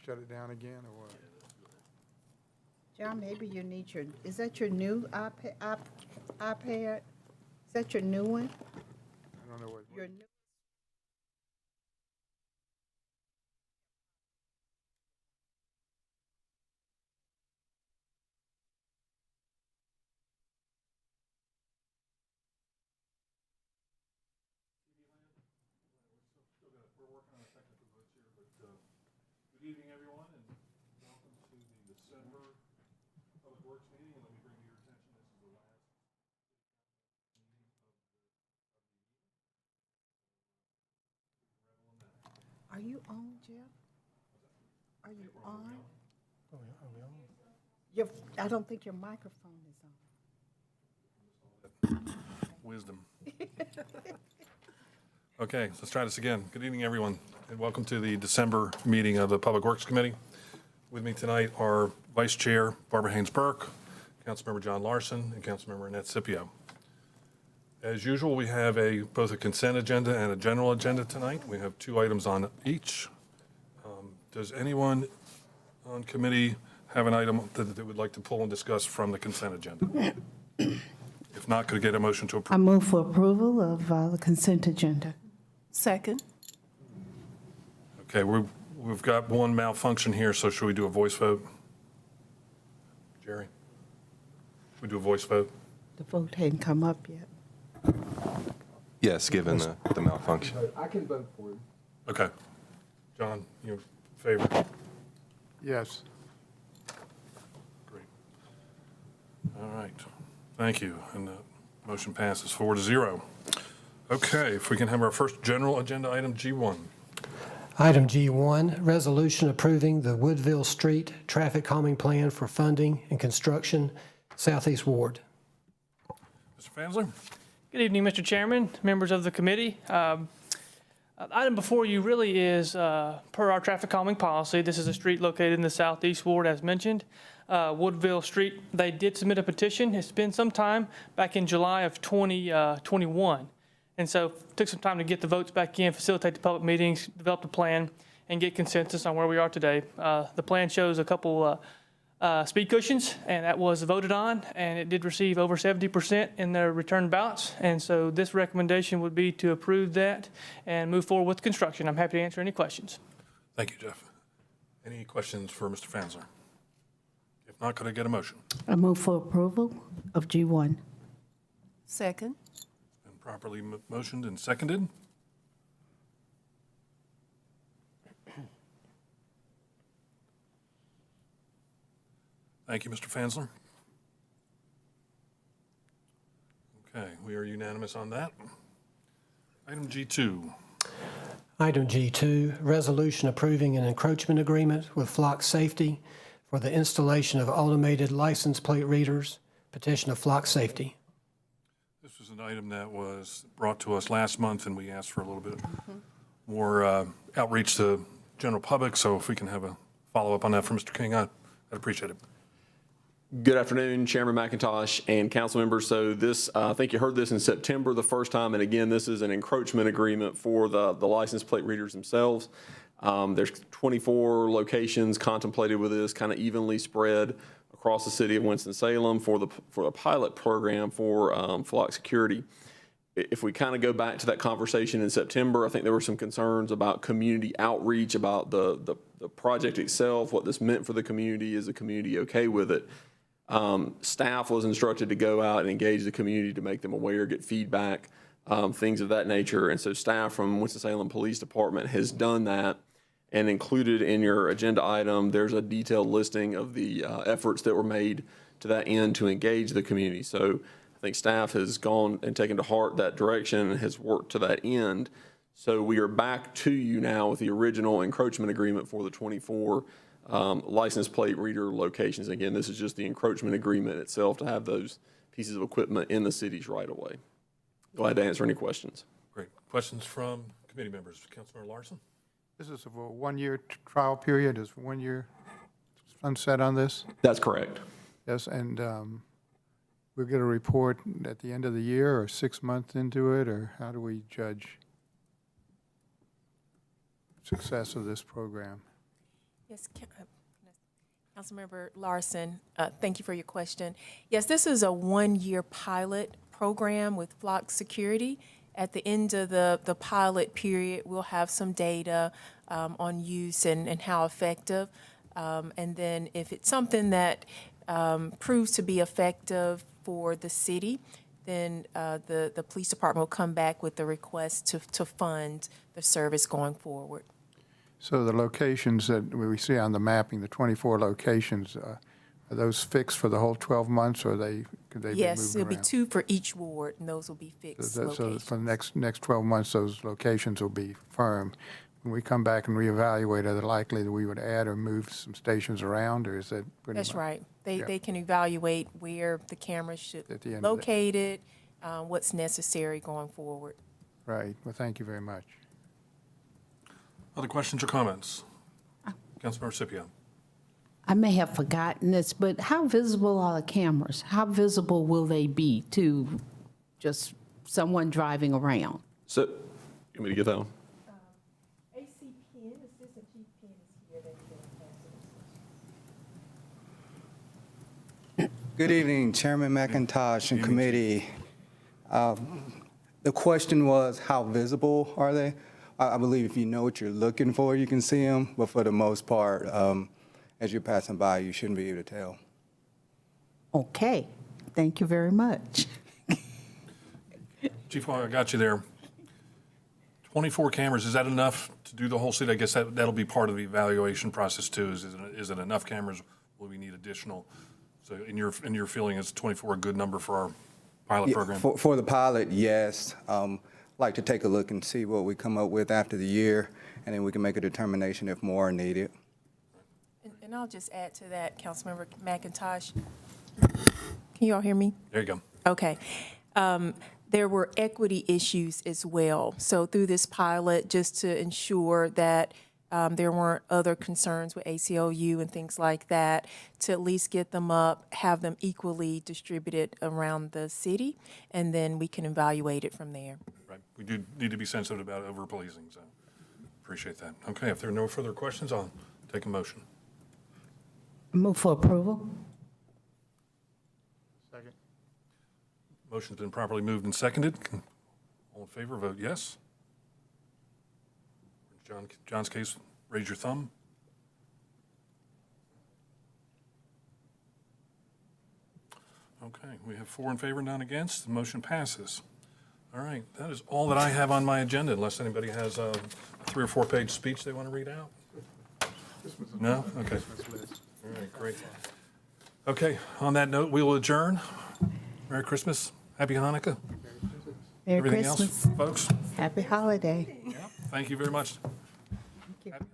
shut it down again, or what? John, maybe you need your, is that your new iPad? Is that your new one? I don't know what. Your new. Good evening, everyone, and welcome to the December Public Works meeting. And let me bring to your attention, this is the last meeting of Are you on, Jeff? Are you on? Are we on? Your, I don't think your microphone is on. Wisdom. Okay, let's try this again. Good evening, everyone, and welcome to the December meeting of the Public Works Committee. With me tonight are Vice Chair Barbara Haynes-Burke, Councilmember John Larson, and Councilmember Annette Scipio. As usual, we have both a consent agenda and a general agenda tonight. We have 2 items on each. Does anyone on committee have an item that they would like to pull and discuss from the consent agenda? If not, could I get a motion to approve? I move for approval of the consent agenda. Second. Okay, we've got one malfunction here, so should we do a voice vote? Jerry? We do a voice vote? The vote hadn't come up yet. Yes, given the malfunction. I can vote for it. Okay. John, you in favor? Yes. Great. All right. Thank you. And the motion passes 4-0. Okay, if we can have our first general agenda item, G1. Item G1, resolution approving the Woodville Street Traffic Calming Plan for funding and construction, Southeast Ward. Mr. Fansler? Good evening, Mr. Chairman, members of the committee. Item before you really is, per our traffic calming policy, this is a street located in the Southeast Ward as mentioned. Woodville Street, they did submit a petition. It's been some time, back in July of 2021. And so took some time to get the votes back in, facilitate the public meetings, develop a plan, and get consensus on where we are today. The plan shows a couple speed cushions, and that was voted on, and it did receive over 70% in their return ballots. And so this recommendation would be to approve that and move forward with construction. I'm happy to answer any questions. Thank you, Jeff. Any questions for Mr. Fansler? If not, could I get a motion? I move for approval of G1. Second. Been properly motioned and seconded. Thank you, Mr. Fansler. Okay, we are unanimous on that. Item G2. Item G2, resolution approving an encroachment agreement with Flock Safety for the installation of automated license plate readers, petition of Flock Safety. This was an item that was brought to us last month, and we asked for a little bit more outreach to general public. So if we can have a follow-up on that from Mr. King, I'd appreciate it. Good afternoon, Chairman McIntosh and council members. So this, I think you heard this in September the first time, and again, this is an encroachment agreement for the license plate readers themselves. There's 24 locations contemplated with this, kind of evenly spread across the city of Winston-Salem for a pilot program for Flock Security. If we kind of go back to that conversation in September, I think there were some concerns about community outreach, about the project itself, what this meant for the community. Is the community okay with it? Staff was instructed to go out and engage the community to make them aware, get feedback, things of that nature. And so staff from Winston-Salem Police Department has done that, and included in your agenda item, there's a detailed listing of the efforts that were made to that end to engage the community. So I think staff has gone and taken to heart that direction and has worked to that end. So we are back to you now with the original encroachment agreement for the 24 license plate reader locations. Again, this is just the encroachment agreement itself to have those pieces of equipment in the cities right away. Glad to answer any questions. Great. Questions from committee members? Councilmember Larson? This is a 1-year trial period. Is 1 year sunset on this? That's correct. Yes, and we'll get a report at the end of the year or 6 months into it, or how do we judge success of this program? Yes, Councilmember Larson, thank you for your question. Yes, this is a one-year pilot program with Flock Security. At the end of the pilot period, we'll have some data on use and how effective. And then if it's something that proves to be effective for the city, then the police department will come back with the request to fund the service going forward. So the locations that we see on the mapping, the 24 locations, are those fixed for the whole 12 months, or could they be moved around? Yes, it'll be 2 for each ward, and those will be fixed So locations. for the next 12 months, those locations will be firm. When we come back and reevaluate, are they likely that we would add or move some stations around, or is that pretty much? That's right. Yeah. They can evaluate where the cameras should At the be end of the- located, what's necessary going forward. Right. Well, thank you very much. Other questions or comments? Councilmember Scipio. I may have forgotten this, but how visible are the cameras? How visible will they be to just someone driving around? So, you want me to get that one? AC Penn, Assistant Chief Penn is here. Good evening, Chairman McIntosh and committee. The question was, how visible are they? I believe if you know what you're looking for, you can see them, but for the most part, as you're passing by, you shouldn't be able to tell. Okay, thank you very much. Chief, while I got you there, 24 cameras, is that enough to do the whole city? I guess that'll be part of the evaluation process too. Is it enough cameras? Will we need additional? So in your feeling, is 24 a good number for our pilot Yeah, program? For the pilot, yes. Like to take a look and see what we come up with after the year, and then we can make a determination if more are needed. And I'll just add to that, Councilmember McIntosh. Can you all hear me? There you go. Okay. There were equity issues as well. So through this pilot, just to ensure that there weren't other concerns with ACLU and things like that, to at least get them up, have them equally distributed around the city, and then we can evaluate it from there. Right. We do need to be sensitive about over-policing, so appreciate that. Okay, if there are no further questions, I'll take a motion. Move for approval? Second. Motion's been properly moved and seconded. All in favor, vote yes. In John's case, raise your thumb. Okay, we have 4 in favor, none against. The motion passes. All right, that is all that I have on my agenda, unless anybody has a 3 or 4 page speech they want to read out. No? Okay. All right, great. Okay, on that note, we will adjourn. Merry Christmas, Happy Hanukkah. Merry Everything Christmas. else, folks? Happy holiday. Thank you very much. Thank you.